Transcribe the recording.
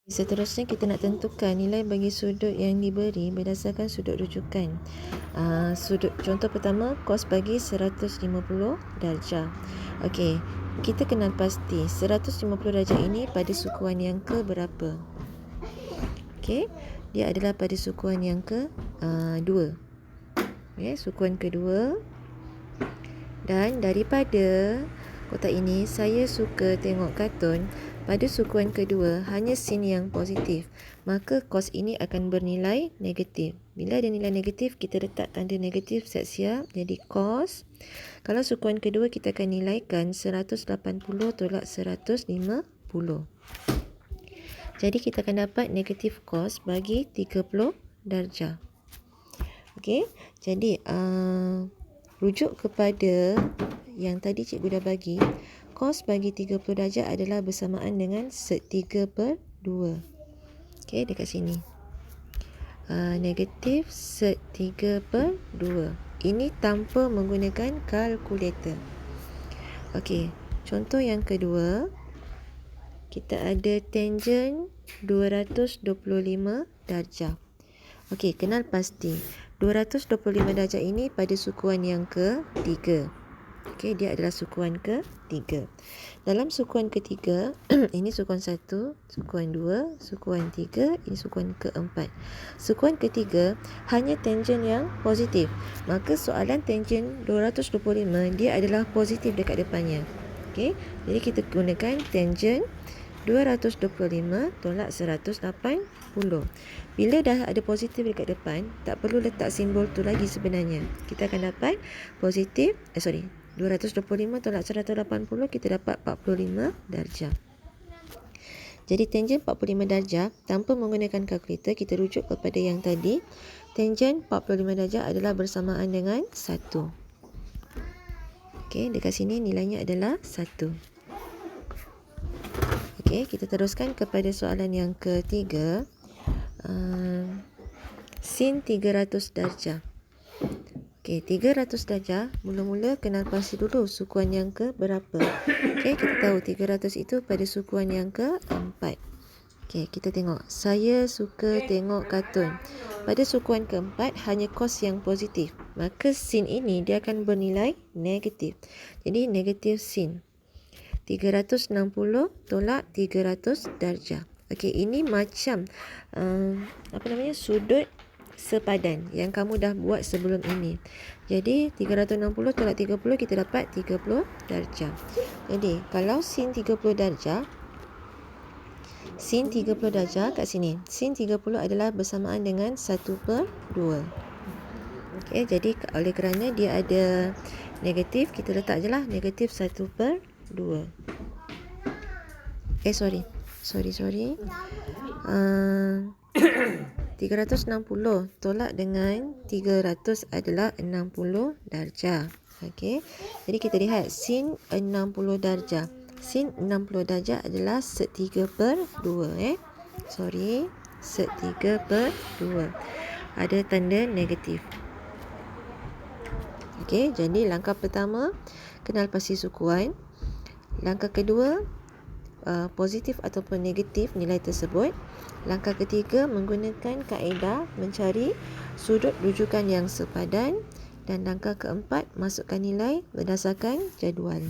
Seterusnya kita nak tentukan nilai bagi sudut yang diberi berdasarkan sudut rujukan. Contoh pertama, kos bagi 150 darjah. Okey, kita kenal pasti 150 darjah ini pada sukuan yang ke berapa? Okey, dia adalah pada sukuan yang ke 2. Okey, sukuan kedua. Dan daripada kotak ini, saya suka tengok kartun. Pada sukuan kedua, hanya sin yang positif. Maka kos ini akan bernilai negatif. Bila ada nilai negatif, kita letak tanda negatif siap-siap. Jadi kos. Kalau sukuan kedua, kita akan nilaikan 180 tolak 150. Jadi kita akan dapat negatif kos bagi 30 darjah. Okey. Jadi rujuk kepada yang tadi cikgu dah bagi, kos bagi 30 darjah adalah bersamaan dengan sek 3/2. Okey, dekat sini. Negatif sek 3/2. Ini tanpa menggunakan kalkulator. Okey, contoh yang kedua, kita ada tangent 225 darjah. Okey, kenal pasti 225 darjah ini pada sukuan yang ke-3. Okey, dia adalah sukuan ke-3. Dalam sukuan ketiga, ini sukuan 1, sukuan 2, sukuan 3, ini sukuan ke-4. Sukuan ketiga hanya tangent yang positif. Maka soalan tangent 225 dia adalah positif dekat depannya. Okey, jadi kita gunakan tangent 225 tolak 180. Bila dah ada positif dekat depan, tak perlu letak simbol tu lagi sebenarnya. Kita akan dapat positif, 225 tolak 180, kita dapat 45 darjah. Jadi tangent 45 darjah tanpa menggunakan kalkulator, kita rujuk kepada yang tadi. Tangent 45 darjah adalah bersamaan dengan 1. Okey, dekat sini nilainya adalah 1. Okey, kita teruskan kepada soalan yang ketiga. Sin 300 darjah. Okey, 300 darjah, mula-mula kenal pasti dulu sukuan yang ke berapa. Okey, kita tahu 300 itu pada sukuan yang ke-4. Okey, kita tengok. Saya suka tengok kartun. Pada sukuan ke-4 hanya kos yang positif. Maka sin ini dia akan bernilai negatif. Jadi negatif sin 360 tolak 300 darjah. Okey, ini macam sudut sepadan yang kamu dah buat sebelum ini. Jadi 360 tolak 30, kita dapat 30 darjah. Jadi kalau sin 30 darjah, sin 30 darjah kat sini, sin 30 adalah bersamaan dengan 1/2. Okey, jadi oleh kerana dia ada negatif, kita letak je lah negatif 1/2. 360 tolak dengan 300 adalah 60 darjah. Okey, jadi kita lihat sin 60 darjah. Sin 60 darjah adalah sek 3/2. Sek 3/2. Ada tanda negatif. Okey, jadi langkah pertama, kenal pasti sukuan. Langkah kedua, positif ataupun negatif nilai tersebut. Langkah ketiga, menggunakan kaedah mencari sudut rujukan yang sepadan. Dan langkah keempat, masukkan nilai berdasarkan jadual.